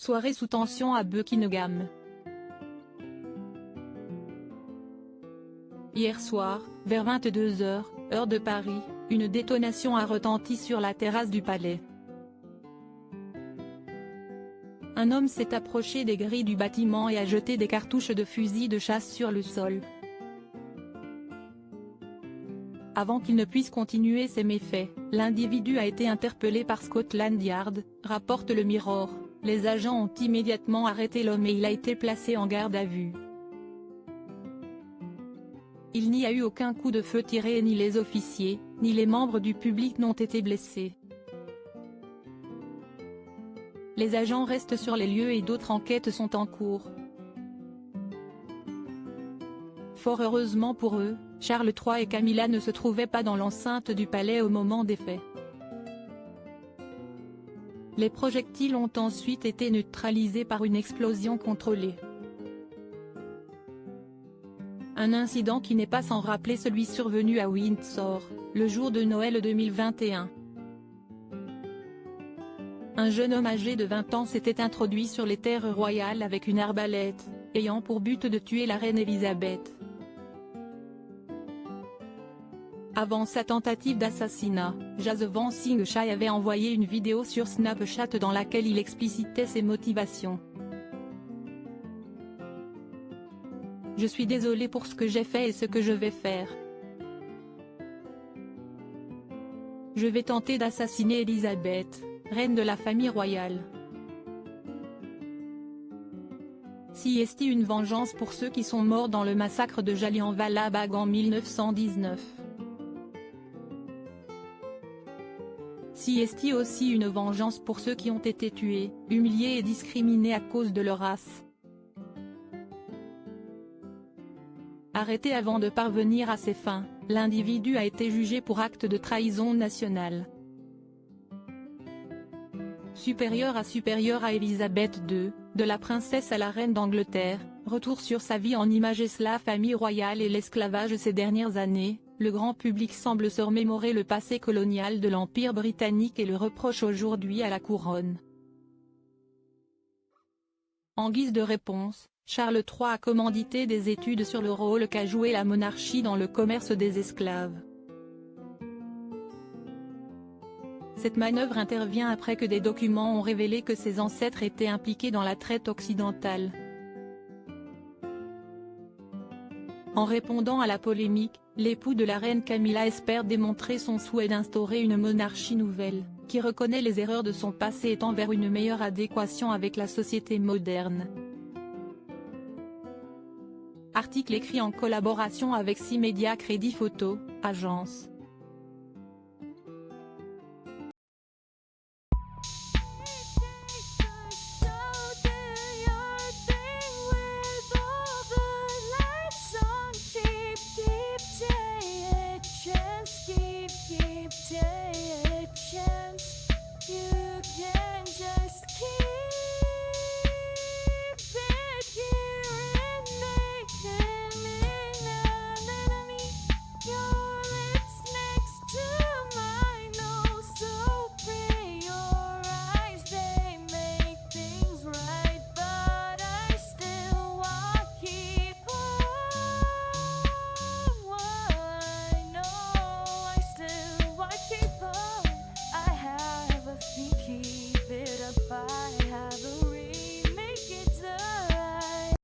Soirée sous tension à Buckingham. Hier soir, vers 22 h, heure de Paris, une détonation a retenti sur la terrasse du palais. Un homme s'est approché des grilles du bâtiment et a jeté des cartouches de fusil de chasse sur le sol. Avant qu'il ne puisse continuer ses méfaits, l'individu a été interpellé par Scotland Yard, rapporte le Mirror. Les agents ont immédiatement arrêté l'homme et il a été placé en garde à vue. Il n'y a eu aucun coup de feu tiré et ni les officiers, ni les membres du public n'ont été blessés. Les agents restent sur les lieux et d'autres enquêtes sont en cours. Fort heureusement pour eux, Charles III et Camilla ne se trouvaient pas dans l'enceinte du palais au moment des faits. Les projectiles ont ensuite été neutralisés par une explosion contrôlée. Un incident qui n'est pas sans rappeler celui survenu à Windsor, le jour de Noël 2021. Un jeune homme âgé de 20 ans s'était introduit sur les terres royales avec une arbalète, ayant pour but de tuer la reine Elisabeth. Avant sa tentative d'assassinat, Jaswant Singh Chai avait envoyé une vidéo sur Snapchat dans laquelle il explicitait ses motivations. « Je suis désolé pour ce que j'ai fait et ce que je vais faire. Je vais tenter d'assassiner Elisabeth, reine de la famille royale. Si est une vengeance pour ceux qui sont morts dans le massacre de Jallianwala Bagh en 1919. Si est aussi une vengeance pour ceux qui ont été tués, humiliés et discriminés à cause de leur race. Arrêté avant de parvenir à ses fins, l'individu a été jugé pour acte de trahison nationale. Supérieur à Elisabeth II, de la princesse à la reine d'Angleterre, retour sur sa vie en images la famille royale et l'esclavage ces dernières années. Le grand public semble se remémorer le passé colonial de l'Empire britannique et le reproche aujourd'hui à la couronne. En guise de réponse, Charles III a commandité des études sur le rôle qu'a joué la monarchie dans le commerce des esclaves. Cette manœuvre intervient après que des documents ont révélé que ses ancêtres étaient impliqués dans la traite occidentale. En répondant à la polémique, l'époux de la reine Camilla espère démontrer son souhait d'instaurer une monarchie nouvelle, qui reconnaît les erreurs de son passé et tend vers une meilleure adéquation avec la société moderne. Article écrit en collaboration avec 6 médias Crédit Photo, agence.